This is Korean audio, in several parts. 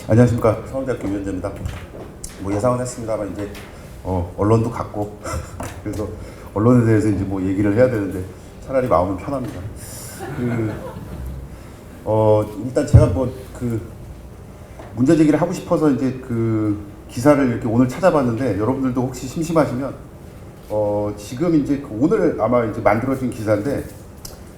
안녕하십니까. 서울대학교 위원장입니다. 뭐 예상은 했습니다만 이제 언론도 같고 그래서 언론에 대해서 이제 뭐 얘기를 해야 되는데 차라리 마음은 편합니다. 일단 제가 뭐 그 문제 제기를 하고 싶어서 이제 그 기사를 이렇게 오늘 찾아봤는데 여러분들도 혹시 심심하시면 지금 이제 오늘 아마 이제 만들어진 기사인데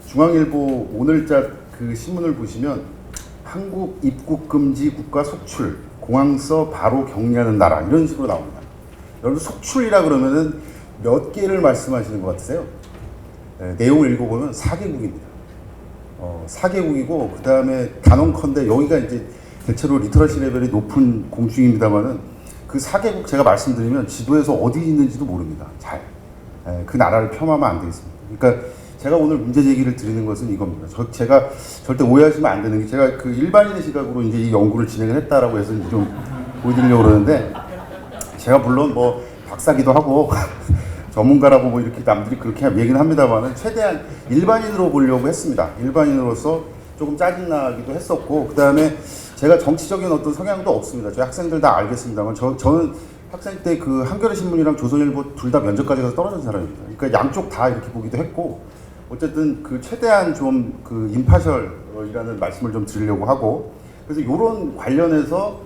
중앙일보 오늘자 그 신문을 보시면 한국 입국 금지 국가 속출 공항서 바로 격리하는 나라 이런 식으로 나옵니다. 여러분 속출이라 그러면은 몇 개를 말씀하시는 것 같으세요? 내용을 읽어보면 4개국입니다. 4개국이고 그 다음에 단언컨대 여기가 이제 대체로 리터러시 레벨이 높은 공중입니다만은 그 4개국 제가 말씀드리면 지도에서 어디 있는지도 모릅니다. 잘. 그 나라를 폄하하면 안 되겠습니다. 그러니까 제가 오늘 문제 제기를 드리는 것은 이겁니다. 제가 절대 오해하시면 안 되는 게 제가 그 일반인의 시각으로 이제 이 연구를 진행을 했다라고 해서 이제 좀 보여드리려고 그러는데 제가 물론 뭐 박사기도 하고 전문가라고 뭐 이렇게 남들이 그렇게 얘기는 합니다만은 최대한 일반인으로 보려고 했습니다. 일반인으로서 조금 짜증나기도 했었고 그 다음에 제가 정치적인 어떤 성향도 없습니다. 저희 학생들 다 알겠습니다만 저는 학생 때 그 한겨레 신문이랑 조선일보 둘 다 면접까지 가서 떨어진 사람입니다. 그러니까 양쪽 다 이렇게 보기도 했고 어쨌든 그 최대한 좀 그 임파셜이라는 말씀을 좀 드리려고 하고 그래서 이런 관련해서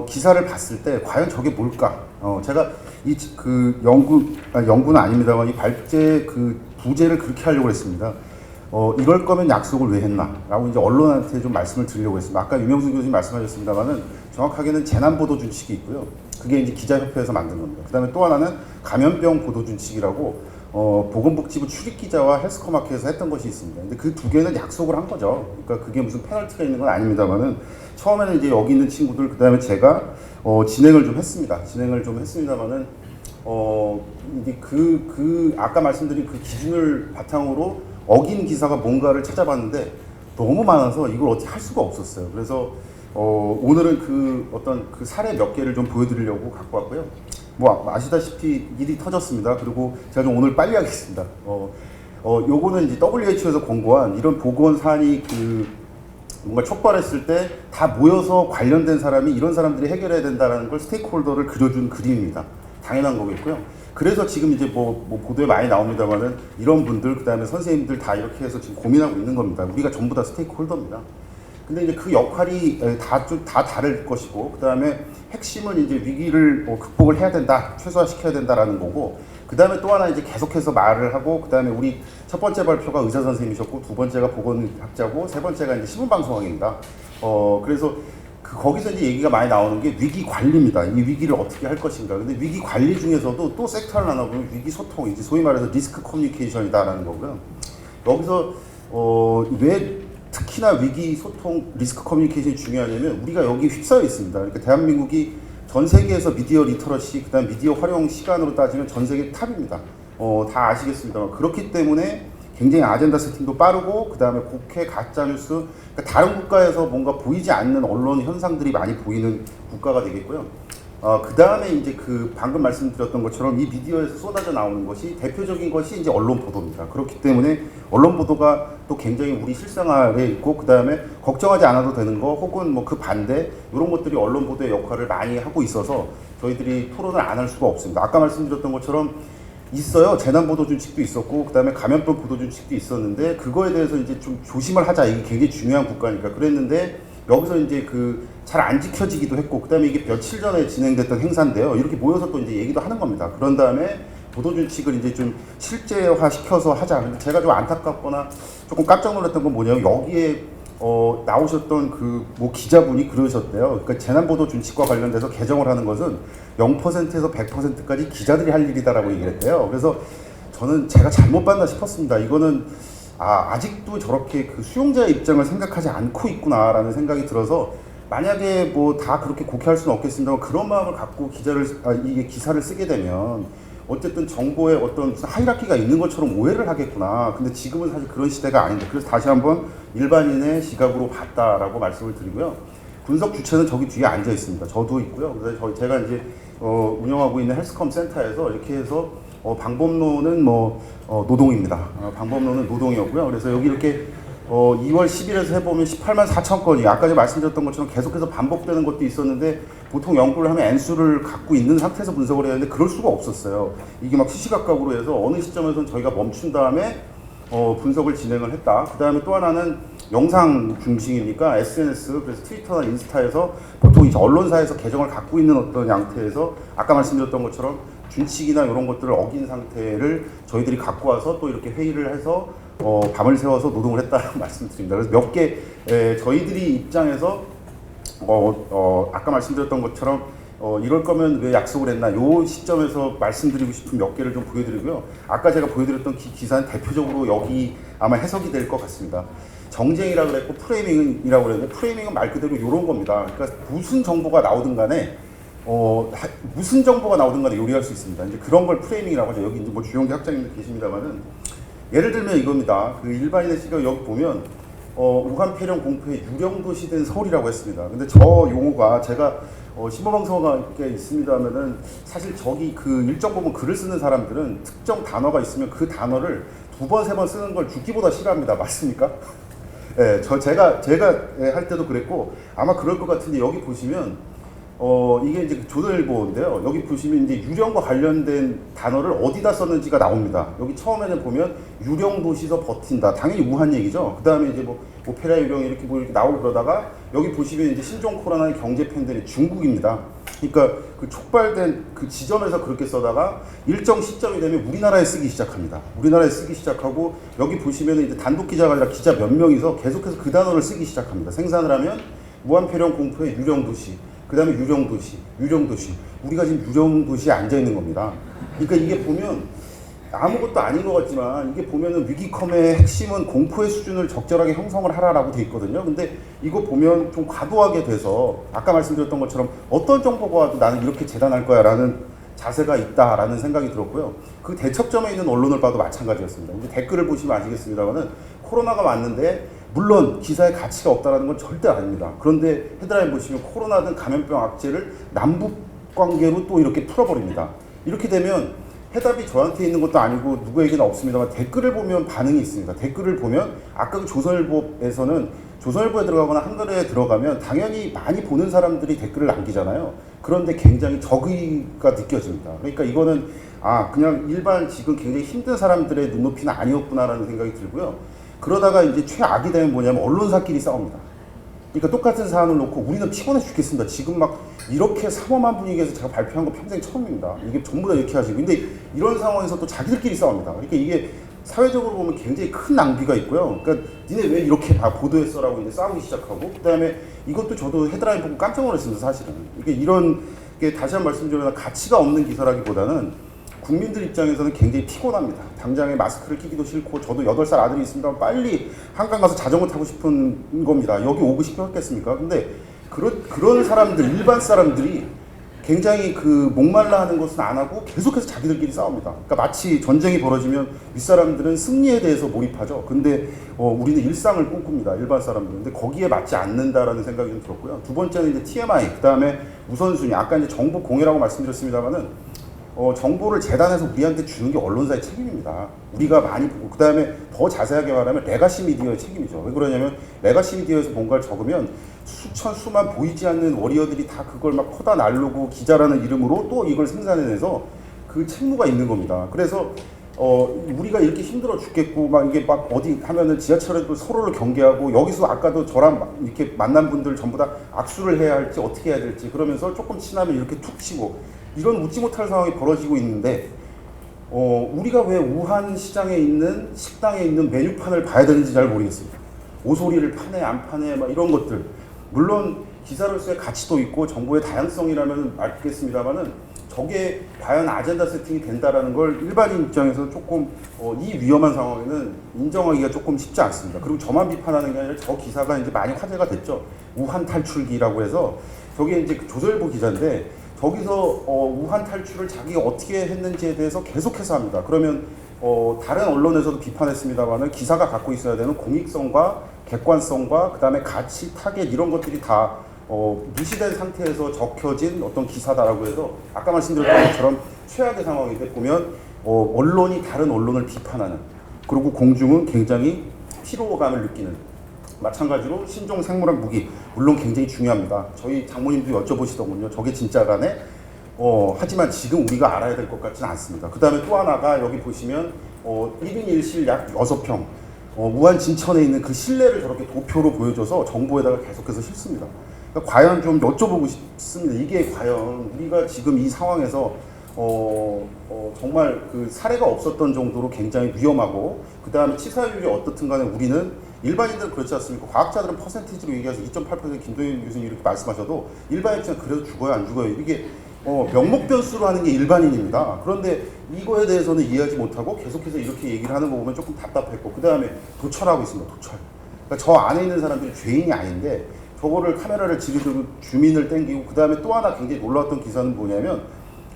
기사를 봤을 때 과연 저게 뭘까? 제가 이 그 연구는 아닙니다만 이 발제 그 부제를 그렇게 하려고 했습니다. 이럴 거면 약속을 왜 했나? 라고 이제 언론한테 좀 말씀을 드리려고 했습니다. 아까 유명수 교수님 말씀하셨습니다만은 정확하게는 재난보도 준칙이 있고요. 그게 이제 기자협회에서 만든 겁니다. 그 다음에 또 하나는 감염병 보도 준칙이라고 보건복지부 출입기자와 헬스코마켓에서 했던 것이 있습니다. 근데 그 두 개는 약속을 한 거죠. 그러니까 그게 무슨 페널티가 있는 건 아닙니다만은 처음에는 이제 여기 있는 친구들 그 다음에 제가 진행을 좀 했습니다. 진행을 좀 했습니다만은 이제 아까 말씀드린 그 기준을 바탕으로 어긴 기사가 뭔가를 찾아봤는데 너무 많아서 이걸 어떻게 할 수가 없었어요. 그래서 오늘은 그 어떤 그 사례 몇 개를 좀 보여드리려고 갖고 왔고요. 뭐 아시다시피 일이 터졌습니다. 그리고 제가 좀 오늘 빨리 하겠습니다. 요거는 이제 WHO에서 공고한 이런 보건 사안이 그 뭔가 촉발했을 때 다 모여서 관련된 사람이 이런 사람들이 해결해야 된다라는 걸 스테이크홀더를 그려준 그림입니다. 당연한 거겠고요. 그래서 지금 이제 뭐 보도에 많이 나옵니다만은 이런 분들 그다음에 선생님들 다 이렇게 해서 지금 고민하고 있는 겁니다. 우리가 전부 다 스테이크홀더입니다. 근데 이제 그 역할이 다 다를 것이고 그다음에 핵심은 이제 위기를 극복을 해야 된다, 최소화시켜야 된다라는 거고 그다음에 또 하나 이제 계속해서 말을 하고 그다음에 우리 첫 번째 발표가 의사 선생님이셨고 두 번째가 보건학자고 세 번째가 이제 신문방송학입니다. 그래서 거기서 이제 얘기가 많이 나오는 게 위기 관리입니다. 이 위기를 어떻게 할 것인가. 근데 위기 관리 중에서도 또 섹터를 나눠보면 위기 소통, 이제 소위 말해서 리스크 커뮤니케이션이다라는 거고요. 여기서 왜 특히나 위기 소통, 리스크 커뮤니케이션이 중요하냐면 우리가 여기 휩싸여 있습니다. 그러니까 대한민국이 전 세계에서 미디어 리터러시, 그다음 미디어 활용 시간으로 따지면 전 세계 탑입니다. 다 아시겠습니다만 그렇기 때문에 굉장히 아젠다 세팅도 빠르고 그다음에 국회 가짜뉴스, 그러니까 다른 국가에서 뭔가 보이지 않는 언론 현상들이 많이 보이는 국가가 되겠고요. 그다음에 이제 그 방금 말씀드렸던 것처럼 이 미디어에서 쏟아져 나오는 것이 대표적인 것이 이제 언론 보도입니다. 그렇기 때문에 언론 보도가 또 굉장히 우리 실생활에 있고 그다음에 걱정하지 않아도 되는 거 혹은 뭐 그 반대 이런 것들이 언론 보도의 역할을 많이 하고 있어서 저희들이 토론을 안 할 수가 없습니다. 아까 말씀드렸던 것처럼 있어요. 재난보도 준칙도 있었고 그다음에 감염병 보도 준칙도 있었는데 그거에 대해서 이제 좀 조심을 하자. 이게 굉장히 중요한 국가니까 그랬는데 여기서 이제 그 잘 안 지켜지기도 했고 그다음에 이게 며칠 전에 진행됐던 행사인데요. 이렇게 모여서 또 이제 얘기도 하는 겁니다. 그런 다음에 보도 준칙을 이제 좀 실제화 시켜서 하자. 근데 제가 좀 안타깝거나 조금 깜짝 놀랐던 건 뭐냐면 여기에 나오셨던 그 뭐 기자분이 그러셨대요. 그러니까 재난보도 준칙과 관련돼서 개정을 하는 것은 0%에서 100%까지 기자들이 할 일이다라고 얘기를 했대요. 그래서 저는 제가 잘못 봤나 싶었습니다. 이거는 아직도 저렇게 그 수용자의 입장을 생각하지 않고 있구나라는 생각이 들어서 만약에 뭐 다 그렇게 곡해할 수는 없겠습니다만 그런 마음을 갖고 이게 기사를 쓰게 되면 어쨌든 정보에 어떤 무슨 하이라키가 있는 것처럼 오해를 하겠구나. 근데 지금은 사실 그런 시대가 아닌데 그래서 다시 한번 일반인의 시각으로 봤다라고 말씀을 드리고요. 분석 주체는 저기 뒤에 앉아 있습니다. 저도 있고요. 그래서 제가 이제 운영하고 있는 헬스컴 센터에서 이렇게 해서 방법론은 노동입니다. 방법론은 노동이었고요. 그래서 여기 이렇게 2월 10일에서 해보면 18만 4천 건이 아까 제가 말씀드렸던 것처럼 계속해서 반복되는 것도 있었는데 보통 연구를 하면 N수를 갖고 있는 상태에서 분석을 해야 하는데 그럴 수가 없었어요. 이게 막 시시각각으로 해서 어느 시점에서는 저희가 멈춘 다음에 분석을 진행을 했다. 그 다음에 또 하나는 영상 중심이니까 SNS, 그래서 트위터나 인스타에서 보통 이제 언론사에서 계정을 갖고 있는 어떤 양태에서 아까 말씀드렸던 것처럼 준칙이나 이런 것들을 어긴 상태를 저희들이 갖고 와서 또 이렇게 회의를 해서 밤을 새워서 노동을 했다고 말씀드립니다. 그래서 몇 개 저희들이 입장에서 아까 말씀드렸던 것처럼 이럴 거면 왜 약속을 했나 요 시점에서 말씀드리고 싶은 몇 개를 좀 보여드리고요. 아까 제가 보여드렸던 기사는 대표적으로 여기 아마 해석이 될 것 같습니다. 정쟁이라고 그랬고 프레이밍이라고 그랬는데 프레이밍은 말 그대로 이런 겁니다. 그러니까 무슨 정보가 나오든 간에 무슨 정보가 나오든 간에 요리할 수 있습니다. 이제 그런 걸 프레이밍이라고 하죠. 여기 이제 뭐 주용기 학장님들 계십니다만은 예를 들면 이겁니다. 그 일반인의 시각 여기 보면 우한 폐렴 공포의 유령도시 된 서울이라고 했습니다. 근데 저 용어가 제가 신보방송가 있습니다면은 사실 저기 그 일정 부분 글을 쓰는 사람들은 특정 단어가 있으면 그 단어를 두 번, 세 번 쓰는 걸 죽기보다 싫어합니다. 맞습니까? 예, 제가 할 때도 그랬고 아마 그럴 것 같은데 여기 보시면 이게 이제 조선일보인데요. 여기 보시면 이제 유령과 관련된 단어를 어디다 썼는지가 나옵니다. 여기 처음에는 보면 유령 도시에서 버틴다. 당연히 우한 얘기죠. 그 다음에 이제 뭐 오페라 유령 이렇게 뭐 이렇게 나오고 그러다가 여기 보시면 이제 신종 코로나의 경제 팬들이 중국입니다. 그러니까 그 촉발된 그 지점에서 그렇게 써다가 일정 시점이 되면 우리나라에 쓰기 시작합니다. 우리나라에 쓰기 시작하고 여기 보시면 이제 단독 기자가 아니라 기자 몇 명이서 계속해서 그 단어를 쓰기 시작합니다. 생산을 하면 무한 폐렴 공포의 유령 도시. 그 다음에 유령도시. 우리가 지금 유령도시에 앉아있는 겁니다. 그러니까 이게 보면 아무것도 아닌 것 같지만 이게 보면은 위기컴의 핵심은 공포의 수준을 적절하게 형성을 하라라고 돼 있거든요. 근데 이거 보면 좀 과도하게 돼서 아까 말씀드렸던 것처럼 어떤 정보가 와도 나는 이렇게 재단할 거야 라는 자세가 있다라는 생각이 들었고요. 그 대척점에 있는 언론을 봐도 마찬가지였습니다. 이제 댓글을 보시면 아시겠습니다만은 코로나가 왔는데 물론 기사에 가치가 없다는 건 절대 아닙니다. 그런데 헤드라인 보시면 코로나든 감염병 악재를 남북 관계로 또 이렇게 풀어버립니다. 이렇게 되면 해답이 저한테 있는 것도 아니고 누구에게나 없습니다만 댓글을 보면 반응이 있습니다. 댓글을 보면 아까 그 조선일보에서는 조선일보에 들어가거나 한겨레에 들어가면 당연히 많이 보는 사람들이 댓글을 남기잖아요. 그런데 굉장히 적의가 느껴집니다. 그러니까 이거는 그냥 일반 지금 굉장히 힘든 사람들의 눈높이는 아니었구나라는 생각이 들고요. 그러다가 이제 최악이 되면 뭐냐면 언론사끼리 싸웁니다. 그러니까 똑같은 사안을 놓고 우리는 피곤해 죽겠습니다. 지금 막 이렇게 삼엄한 분위기에서 제가 발표한 거 평생 처음입니다. 이게 전부 다 이렇게 하시고. 근데 이런 상황에서 또 자기들끼리 싸웁니다. 그러니까 이게 사회적으로 보면 굉장히 큰 낭비가 있고요. 그러니까 니네 왜 이렇게 보도했어라고 이제 싸우기 시작하고 그다음에 이것도 저도 헤드라인 보고 깜짝 놀랐습니다. 사실은. 이게 이런 게 다시 한 번 말씀드리면 가치가 없는 기사라기보다는 국민들 입장에서는 굉장히 피곤합니다. 당장에 마스크를 끼기도 싫고 저도 8살 아들이 있습니다. 빨리 한강 가서 자전거 타고 싶은 겁니다. 여기 오고 싶었겠습니까? 근데 그런 사람들, 일반 사람들이 굉장히 그 목말라 하는 것은 안 하고 계속해서 자기들끼리 싸웁니다. 그러니까 마치 전쟁이 벌어지면 윗사람들은 승리에 대해서 몰입하죠. 근데 우리는 일상을 꿈꿉니다. 일반 사람들은. 근데 거기에 맞지 않는다라는 생각이 좀 들었고요. 두 번째는 이제 TMI, 그 다음에 우선순위. 아까 이제 정보 공유라고 말씀드렸습니다만은 정보를 재단해서 우리한테 주는 게 언론사의 책임입니다. 우리가 많이 보고 그 다음에 더 자세하게 말하면 레가시 미디어의 책임이죠. 왜 그러냐면 레가시 미디어에서 뭔가를 적으면 수만 보이지 않는 워리어들이 다 그걸 막 퍼다 날르고 기자라는 이름으로 또 이걸 생산해내서 그 책무가 있는 겁니다. 그래서 우리가 이렇게 힘들어 죽겠고 막 이게 막 어디 하면은 지하철에도 서로를 경계하고 여기서 아까도 저랑 이렇게 만난 분들 전부 다 악수를 해야 할지 어떻게 해야 될지 그러면서 조금 친하면 이렇게 툭 치고 이런 웃지 못할 상황이 벌어지고 있는데 우리가 왜 우한 시장에 있는 식당에 있는 메뉴판을 봐야 되는지 잘 모르겠습니다. 오소리를 파네 안 파네 막 이런 것들 물론 기사로서의 가치도 있고 정보의 다양성이라면 알겠습니다만은 저게 과연 아젠다 세팅이 된다라는 걸 일반인 입장에서 조금 이 위험한 상황에는 인정하기가 조금 쉽지 않습니다. 그리고 저만 비판하는 게 아니라 저 기사가 이제 많이 화제가 됐죠. 우한 탈출기라고 해서 저게 이제 조선일보 기자인데 거기서 우한 탈출을 자기가 어떻게 했는지에 대해서 계속해서 합니다. 그러면 다른 언론에서도 비판했습니다만은 기사가 갖고 있어야 되는 공익성과 객관성과 그다음에 가치, 타겟 이런 것들이 다 무시된 상태에서 적혀진 어떤 기사다라고 해서 아까 말씀드렸던 것처럼 최악의 상황인데 보면 언론이 다른 언론을 비판하는 그리고 공중은 굉장히 피로감을 느끼는, 마찬가지로 신종 생물학 무기 물론 굉장히 중요합니다. 저희 장모님도 여쭤보시더군요. 저게 진짜라네. 하지만 지금 우리가 알아야 될 것 같지는 않습니다. 그 다음에 또 하나가 여기 보시면 1인 1실 약 6평 무안 진천에 있는 그 실내를 저렇게 도표로 보여줘서 정보에다가 계속해서 실습니다. 그러니까 과연 좀 여쭤보고 싶습니다. 이게 과연 우리가 지금 이 상황에서 정말 그 사례가 없었던 정도로 굉장히 위험하고, 그 다음에 치사율이 어떻든 간에 우리는 일반인들은 그렇지 않습니까? 과학자들은 퍼센티지로 얘기해서 2.8% 김도현 교수님 이렇게 말씀하셔도 일반 입장은 그래도 죽어요 안 죽어요 이게 명목변수로 하는 게 일반인입니다. 그런데 이거에 대해서는 이해하지 못하고 계속해서 이렇게 얘기를 하는 거 보면 조금 답답했고, 그 다음에 도철하고 있습니다. 도철. 그러니까 저 안에 있는 사람들이 죄인이 아닌데 저거를 카메라를 지르고 주민을 땡기고, 그 다음에 또 하나 굉장히 놀라웠던 기사는 뭐냐면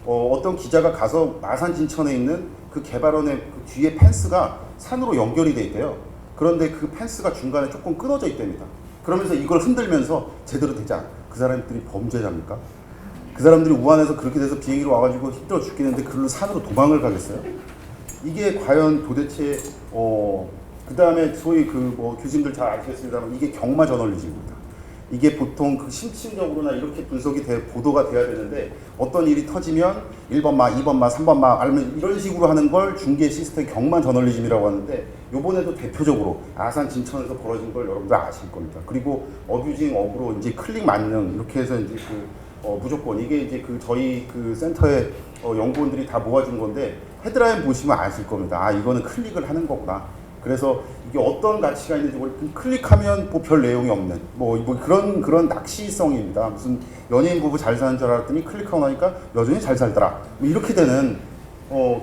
어떤 기자가 가서 마산 진천에 있는 그 개발원의 그 뒤에 펜스가 산으로 연결이 돼 있대요. 그런데 그 펜스가 중간에 조금 끊어져 있답니다. 그러면서 이걸 흔들면서 제대로 되지 않아. 그 사람들이 범죄자입니까? 그 사람들이 우한에서 그렇게 돼서 비행기로 와가지고 힘들어 죽겠는데 그걸로 산으로 도망을 가겠어요? 이게 과연 도대체 그 다음에 소위 교수님들 잘 아시겠습니다만 이게 경마 저널리즘입니다. 이게 보통 그 심층적으로나 이렇게 분석이 보도가 돼야 되는데 어떤 일이 터지면 1번마, 2번마, 3번마 아니면 이런 식으로 하는 걸 중계 시스템 경마 저널리즘이라고 하는데, 요번에도 대표적으로 아산 진천에서 벌어진 걸 여러분들 아실 겁니다. 그리고 어뷰징 업으로 이제 클릭 만능 이렇게 해서 이제 무조건 이게 이제 저희 센터의 연구원들이 다 모아준 건데 헤드라인 보시면 아실 겁니다. 아, 이거는 클릭을 하는 거구나. 그래서 이게 어떤 가치가 있는지 클릭하면 별 내용이 없는 그런 낚시성입니다. 무슨 연예인 부부 잘 사는 줄 알았더니 클릭하고 나니까 여전히 잘 살더라. 이렇게 되는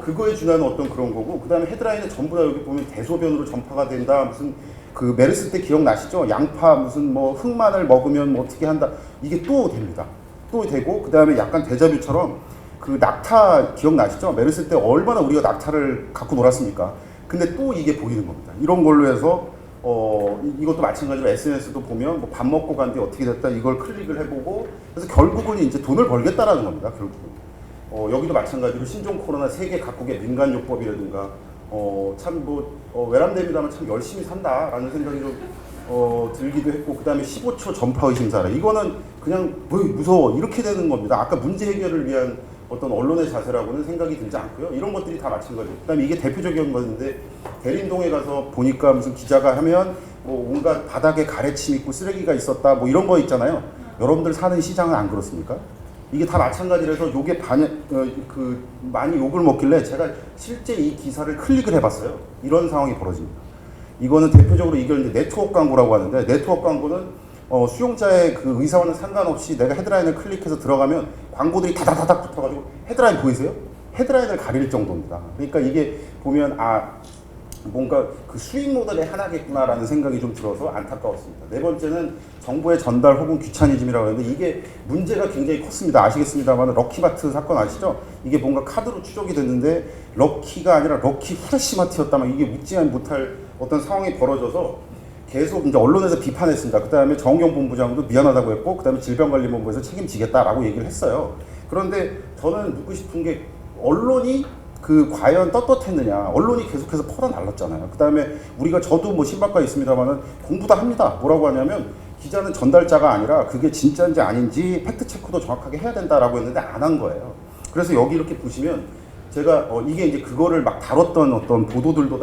그거에 준하는 어떤 그런 거고, 그 다음에 헤드라인에 전부 다 여기 보면 대소변으로 전파가 된다. 무슨 메르스 때 기억나시죠? 양파 무슨 흑마늘 먹으면 어떻게 한다. 이게 또 됩니다. 또 되고, 그 다음에 약간 데자뷰처럼 낙타 기억나시죠? 메르스 때 얼마나 우리가 낙타를 갖고 놀았습니까? 근데 또 이게 보이는 겁니다. 이런 걸로 해서 이것도 마찬가지로 SNS도 보면 밥 먹고 간뒤 어떻게 됐다 이걸 클릭을 해보고, 그래서 결국은 이제 돈을 벌겠다라는 겁니다. 결국은 여기도 마찬가지로 신종 코로나 세계 각국의 민간요법이라든가 참 외람됩니다만 참 열심히 산다라는 생각이 좀 들기도 했고, 그 다음에 15초 전파 의심 사례 이거는 그냥 무서워 이렇게 되는 겁니다. 아까 문제 해결을 위한 어떤 언론의 자세라고는 생각이 들지 않고요. 이런 것들이 다 마찬가지예요. 그 다음에 이게 대표적인 건데, 대림동에 가서 보니까 무슨 기자가 하면 온갖 바닥에 가래침 있고 쓰레기가 있었다 이런 거 있잖아요. 여러분들 사는 시장은 안 그렇습니까? 이게 다 마찬가지라서 요게 많이 욕을 먹길래 제가 실제 이 기사를 클릭을 해봤어요. 이런 상황이 벌어집니다. 이거는 대표적으로 이걸 이제 네트워크 광고라고 하는데, 네트워크 광고는 수용자의 그 의사와는 상관없이 내가 헤드라인을 클릭해서 들어가면 광고들이 다다다닥 붙어가지고 헤드라인 보이세요? 헤드라인을 가릴 정도입니다. 그러니까 이게 보면 뭔가 수익 모델의 하나겠구나라는 생각이 좀 들어서 안타까웠습니다. 네 번째는 정보의 전달 혹은 귀차니즘이라고 하는데, 이게 문제가 굉장히 컸습니다. 아시겠습니다만 럭키마트 사건 아시죠? 이게 뭔가 카드로 추적이 됐는데 럭키가 아니라 럭키 후레쉬마트였다면 이게 묻지 못할 어떤 상황이 벌어져서 계속 이제 언론에서 비판했습니다. 그 다음에 정경 본부장도 미안하다고 했고, 그 다음에 질병관리본부에서 책임지겠다라고 얘기를 했어요. 그런데 저는 묻고 싶은 게, 언론이 과연 떳떳했느냐. 언론이 계속해서 퍼져날랐잖아요. 그 다음에 저도 신박가 있습니다만은 공부 다 합니다. 뭐라고 하냐면, 기자는 전달자가 아니라 그게 진짜인지 아닌지 팩트체크도 정확하게 해야 된다라고 했는데 안 한 거예요. 그래서 여기 이렇게 보시면 제가 이게 이제 그거를 막 다뤘던 어떤 보도들도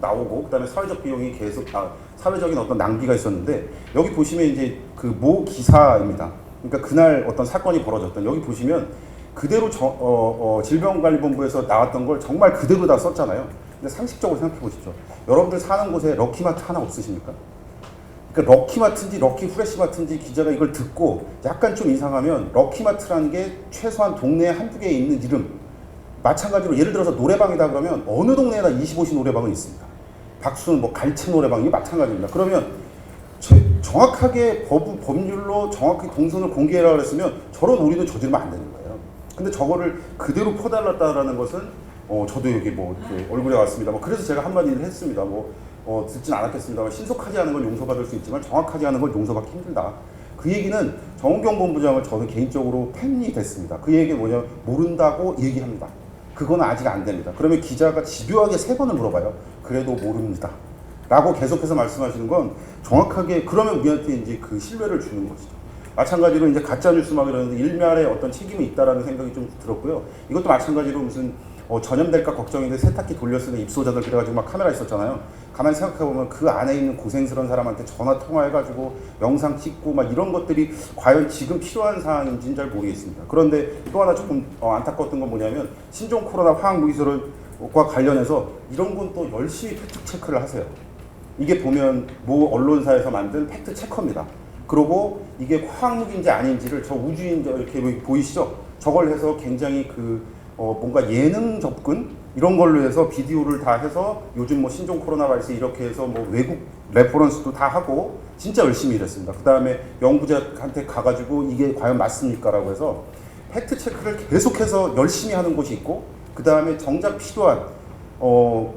나오고, 그다음에 사회적 비용이 계속 사회적인 어떤 낭비가 있었는데, 여기 보시면 이제 모 기사입니다. 그러니까 그날 어떤 사건이 벌어졌던, 여기 보시면 그대로 질병관리본부에서 나왔던 걸 정말 그대로 다 썼잖아요. 근데 상식적으로 생각해 보십시오. 여러분들 사는 곳에 럭키마트 하나 없으십니까? 그러니까 럭키마트인지 럭키 후레쉬마트인지 기자가 이걸 듣고 약간 좀 이상하면, 럭키마트라는 게 최소한 동네에 한두 개 있는 이름, 마찬가지로 예를 들어서 노래방이다 그러면 어느 동네에나 25시 노래방은 있습니다. 박수는 갈치 노래방, 이게 마찬가지입니다. 그러면 정확하게 법률로 정확히 동선을 공개해라 그랬으면 저런 오류도 저지르면 안 되는 거예요. 근데 저거를 그대로 퍼달랐다라는 것은 저도 여기 이렇게 얼굴에 왔습니다. 그래서 제가 한마디를 했습니다. 듣진 않았겠습니다만, 신속하지 않은 걸 용서받을 수 있지만 정확하지 않은 걸 용서받기 힘들다. 그 얘기는 정은경 본부장을 저는 개인적으로 팬이 됐습니다. 그 얘기는 뭐냐면 모른다고 얘기합니다. 그건 아직 안 됩니다. 그러면 기자가 집요하게 3번을 물어봐요. 그래도 모릅니다. 라고 계속해서 말씀하시는 건 정확하게 그러면 우리한테 이제 그 신뢰를 주는 것이죠. 마찬가지로 이제 가짜뉴스 막 이러는데 일말의 어떤 책임이 있다라는 생각이 좀 들었고요. 이것도 마찬가지로 무슨 전염될까 걱정인데 세탁기 돌려쓰는 입소자들 그래가지고 막 카메라 있었잖아요. 가만히 생각해보면 그 안에 있는 고생스러운 사람한테 전화 통화해가지고 영상 찍고 막 이런 것들이 과연 지금 필요한 상황인지는 잘 모르겠습니다. 그런데 또 하나 조금 안타까웠던 건 뭐냐면 신종 코로나 화학무기설과 관련해서 이런 건 또 열심히 팩트 체크를 하세요. 이게 보면 모 언론사에서 만든 팩트 체커입니다. 그리고 이게 화학무기인지 아닌지를 저 우주인 이렇게 보이시죠? 저걸 해서 굉장히 뭔가 예능 접근 이런 걸로 해서 비디오를 다 해서 요즘 뭐 신종 코로나 바이러스 이렇게 해서 뭐 외국 레퍼런스도 다 하고 진짜 열심히 일했습니다. 그 다음에 연구자한테 가가지고 이게 과연 맞습니까라고 해서 팩트 체크를 계속해서 열심히 하는 곳이 있고 그 다음에 정작 필요한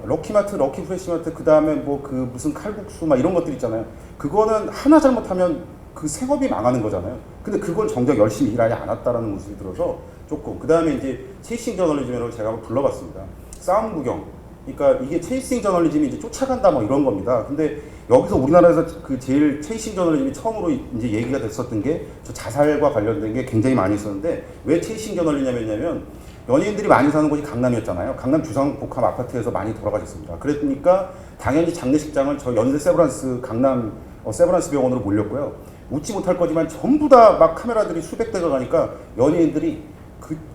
럭키마트, 럭키프레시마트 그 다음에 뭐 무슨 칼국수 막 이런 것들 있잖아요. 그거는 하나 잘못하면 그 생업이 망하는 거잖아요. 근데 그건 정작 열심히 일하지 않았다라는 모습이 들어서 조금 그 다음에 이제 체이싱 저널리즘이라고 제가 한번 불러봤습니다. 싸움 구경. 그러니까 이게 체이싱 저널리즘이 이제 쫓아간다 뭐 이런 겁니다. 근데 여기서 우리나라에서 그 제일 체이싱 저널리즘이 처음으로 이제 얘기가 됐었던 게 저 자살과 관련된 게 굉장히 많이 있었는데 왜 체이싱 저널리즘이냐면 연예인들이 많이 사는 곳이 강남이었잖아요. 강남 주상복합 아파트에서 많이 돌아가셨습니다. 그러니까 당연히 장례식장을 저 연세 세브란스 강남 세브란스 병원으로 몰렸고요. 웃지 못할 거지만 전부 다 막 카메라들이 수백 대가 가니까 연예인들이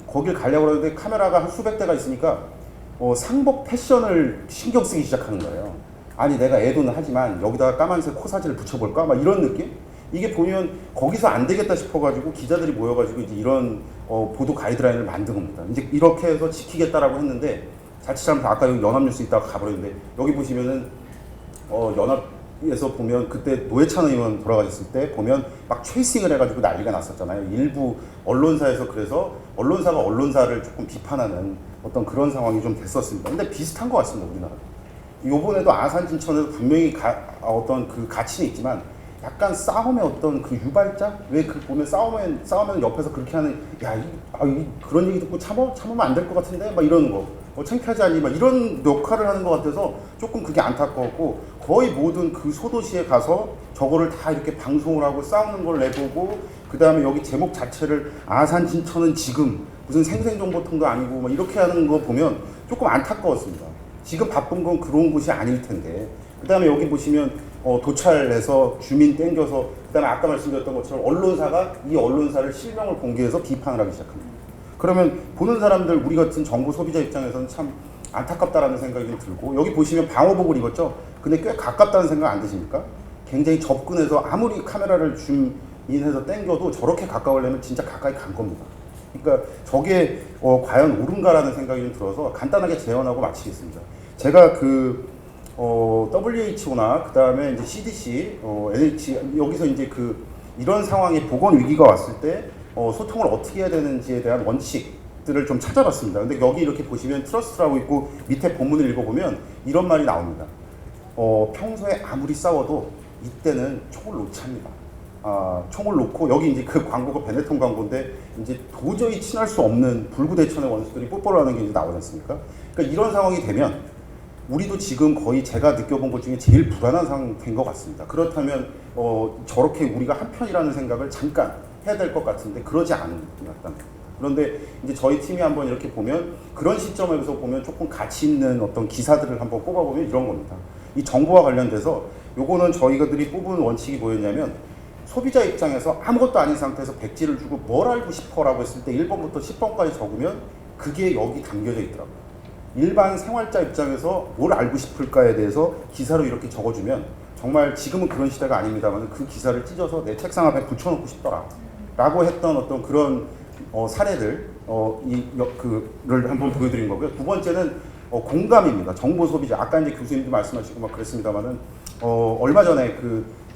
거길 가려고 그러는데 카메라가 한 수백 대가 있으니까 상복 패션을 신경 쓰기 시작하는 거예요. 아니 내가 애도는 하지만 여기다가 까만색 코사지를 붙여볼까? 막 이런 느낌? 이게 보면 거기서 안 되겠다 싶어가지고 기자들이 모여가지고 이제 이런 보도 가이드라인을 만든 겁니다. 이제 이렇게 해서 지키겠다라고 했는데 자칫 잘못하면 아까 여기 연합뉴스 있다가 가버렸는데 여기 보시면은 연합에서 보면 그때 노회찬 의원 돌아가셨을 때 보면 막 트레이싱을 해가지고 난리가 났었잖아요. 일부 언론사에서 그래서 언론사가 언론사를 조금 비판하는 어떤 그런 상황이 좀 됐었습니다. 근데 비슷한 것 같습니다, 우리나라. 요번에도 아산진천에서 분명히 어떤 그 가치는 있지만 약간 싸움의 어떤 그 유발자? 왜 보면 싸우면 옆에서 그렇게 하는, 그런 얘기 듣고 참으면 안 될 것 같은데? 막 이러는 거. 창피하지 않니? 막 이런 역할을 하는 것 같아서 조금 그게 안타까웠고, 거의 모든 그 소도시에 가서 저거를 다 이렇게 방송을 하고 싸우는 걸 내보고, 그 다음에 여기 제목 자체를 아산진천은 지금 무슨 생생정보통도 아니고 막 이렇게 하는 거 보면 조금 안타까웠습니다. 지금 바쁜 건 그런 곳이 아닐 텐데. 그 다음에 여기 보시면 도찰해서 주민 땡겨서 그 다음에 아까 말씀드렸던 것처럼 언론사가 이 언론사를 실명을 공개해서 비판을 하기 시작합니다. 그러면 보는 사람들 우리 같은 정보 소비자 입장에서는 참 안타깝다라는 생각이 좀 들고 여기 보시면 방호복을 입었죠. 근데 꽤 가깝다는 생각 안 드십니까? 굉장히 접근해서 아무리 카메라를 줌인해서 땡겨도 저렇게 가까우려면 진짜 가까이 간 겁니다. 그러니까 저게 과연 옳은가라는 생각이 좀 들어서 간단하게 재현하고 마치겠습니다. 제가 WHO나 그 다음에 이제 CDC, NH 여기서 이제 이런 상황에 보건 위기가 왔을 때 소통을 어떻게 해야 되는지에 대한 원칙들을 좀 찾아봤습니다. 근데 여기 이렇게 보시면 트러스트라고 있고 밑에 본문을 읽어보면 이런 말이 나옵니다. 평소에 아무리 싸워도 이때는 총을 놓지 합니다. 총을 놓고 여기 이제 그 광고가 베네통 광고인데 이제 도저히 친할 수 없는 불구대천의 원수들이 뽀뽀를 하는 게 이제 나오지 않습니까? 그러니까 이런 상황이 되면 우리도 지금 거의 제가 느껴본 것 중에 제일 불안한 상태인 것 같습니다. 그렇다면 저렇게 우리가 한편이라는 생각을 잠깐 해야 될 것 같은데 그러지 않은 것 같답니다. 그런데 이제 저희 팀이 한번 이렇게 보면 그런 시점에서 보면 조금 가치 있는 어떤 기사들을 한번 꼽아보면 이런 겁니다. 이 정보와 관련돼서 요거는 저희들이 뽑은 원칙이 뭐였냐면 소비자 입장에서 아무것도 아닌 상태에서 백지를 주고 뭘 알고 싶어라고 했을 때 1번부터 10번까지 적으면 그게 여기 담겨져 있더라고요. 일반 생활자 입장에서 뭘 알고 싶을까에 대해서 기사로 이렇게 적어주면 정말 지금은 그런 시대가 아닙니다만 그 기사를 찢어서 내 책상 앞에 붙여놓고 싶더라 라고 했던 어떤 그런 사례들 를 한번 보여드린 거고요. 두 번째는 공감입니다. 정보 소비자. 아까 이제 교수님도 말씀하시고 막 그랬습니다만은 얼마 전에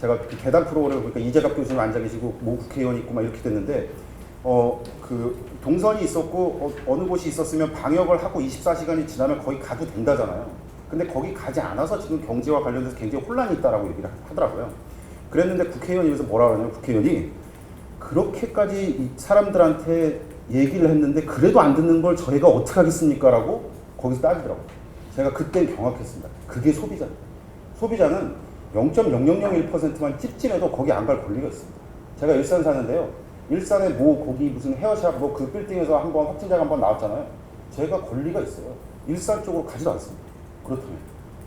제가 대담 프로그램 보니까 이재갑 교수님 앉아 계시고 모 국회의원 있고 막 이렇게 됐는데 동선이 있었고 어느 곳이 있었으면 방역을 하고 24시간이 지나면 거기 가도 된다잖아요. 근데 거기 가지 않아서 지금 경제와 관련돼서 굉장히 혼란이 있다라고 얘기를 하더라고요. 그랬는데 국회의원이 여기서 뭐라 그러냐면 국회의원이 그렇게까지 이 사람들한테 얘기를 했는데 그래도 안 듣는 걸 저희가 어떻게 하겠습니까? 라고 거기서 따지더라고요. 제가 그땐 경악했습니다. 그게 소비자입니다. 소비자는 0.0001%만 찝찝해도 거기 안 갈 권리가 있습니다. 제가 일산 사는데요. 일산에 뭐 거기 무슨 헤어샵 뭐 그 빌딩에서 한번 확진자가 한번 나왔잖아요. 제가 권리가 있어요. 일산 쪽으로 가지도 않습니다. 그렇다면.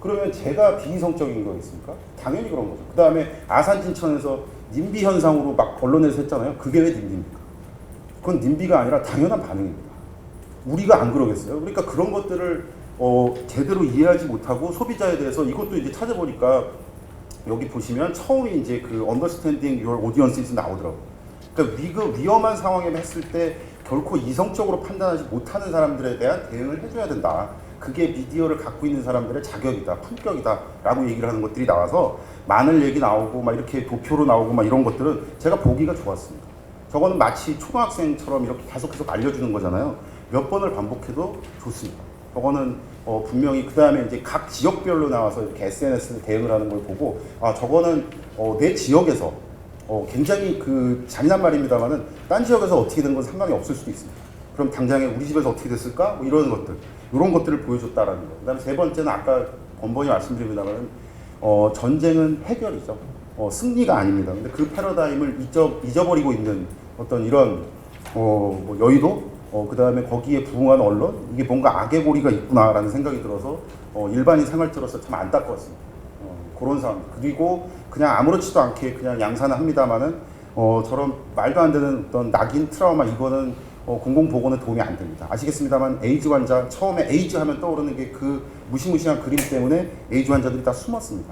그러면 제가 비이성적인 거겠습니까? 당연히 그런 거죠. 그 다음에 아산진천에서 님비 현상으로 막 언론에서 했잖아요. 그게 왜 님비입니까? 그건 님비가 아니라 당연한 반응입니다. 우리가 안 그러겠어요? 그러니까 그런 것들을 제대로 이해하지 못하고 소비자에 대해서 이것도 이제 찾아보니까 여기 보시면 처음에 이제 그 understanding your audience에서 나오더라고요. 그러니까 위험한 상황에 했을 때 결코 이성적으로 판단하지 못하는 사람들에 대한 대응을 해줘야 된다. 그게 미디어를 갖고 있는 사람들의 자격이다, 품격이다 라고 얘기를 하는 것들이 나와서 마늘 얘기 나오고 막 이렇게 도표로 나오고 막 이런 것들은 제가 보기가 좋았습니다. 저거는 마치 초등학생처럼 이렇게 계속 알려주는 거잖아요. 몇 번을 반복해도 좋습니다. 저거는 분명히 그 다음에 이제 각 지역별로 나와서 이렇게 SNS에 대응을 하는 걸 보고 저거는 내 지역에서 굉장히 그 잔인한 말입니다만은 딴 지역에서 어떻게 된 건 상관이 없을 수도 있습니다. 그럼 당장에 우리 집에서 어떻게 됐을까? 뭐 이런 것들, 이런 것들을 보여줬다라는 거. 그다음에 세 번째는 아까 번번이 말씀드립니다만은 전쟁은 해결이죠. 승리가 아닙니다. 근데 그 패러다임을 잊어버리고 있는 어떤 이런 뭐 여의도, 그 다음에 거기에 부응한 언론, 이게 뭔가 악의 고리가 있구나라는 생각이 들어서 일반인 생활 들어서 참 안타까웠습니다. 그런 상황. 그리고 그냥 아무렇지도 않게 그냥 양산을 합니다만은 저런 말도 안 되는 어떤 낙인 트라우마 이거는 공공보건에 도움이 안 됩니다. 아시겠습니다만 에이즈 환자 처음에 에이즈 하면 떠오르는 게 그 무시무시한 그림 때문에 에이즈 환자들이 다 숨었습니다.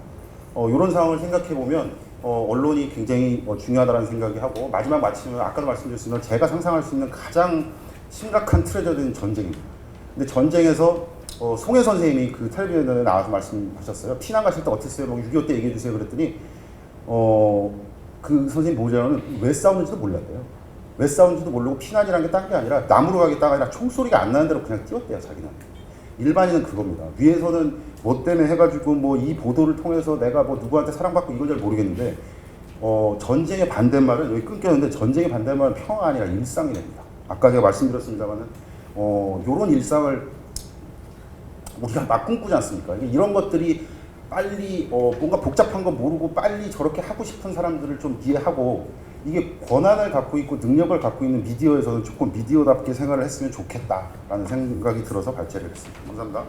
이런 상황을 생각해 보면 언론이 굉장히 중요하다는 생각이 하고 마지막 마치면 아까도 말씀드렸지만 제가 상상할 수 있는 가장 심각한 트레저디는 전쟁입니다. 근데 전쟁에서 송혜 선생님이 그 텔레비전에 나와서 말씀하셨어요. 피난 가실 때 어땠어요? 6.25 때 얘기해 주세요. 그랬더니 그 선생님 보자면 왜 싸우는지도 몰랐대요. 왜 싸우는지도 모르고 피난이라는 게 딴 게 아니라 남으로 가겠다가 아니라 총소리가 안 나는 대로 그냥 뛰었대요. 자기는. 일반인은 그겁니다. 위에서는 뭐 때문에 해가지고 뭐 이 보도를 통해서 내가 뭐 누구한테 사랑받고 이건 잘 모르겠는데 전쟁의 반대말은 여기 끊겼는데 전쟁의 반대말은 평화가 아니라 일상이 됩니다. 아까 제가 말씀드렸습니다만은 요런 일상을 우리가 막 꿈꾸지 않습니까? 이런 것들이 빨리 뭔가 복잡한 거 모르고 빨리 저렇게 하고 싶은 사람들을 좀 이해하고 이게 권한을 갖고 있고 능력을 갖고 있는 미디어에서는 조금 미디어답게 생활을 했으면 좋겠다라는 생각이 들어서 발제를 했습니다. 감사합니다.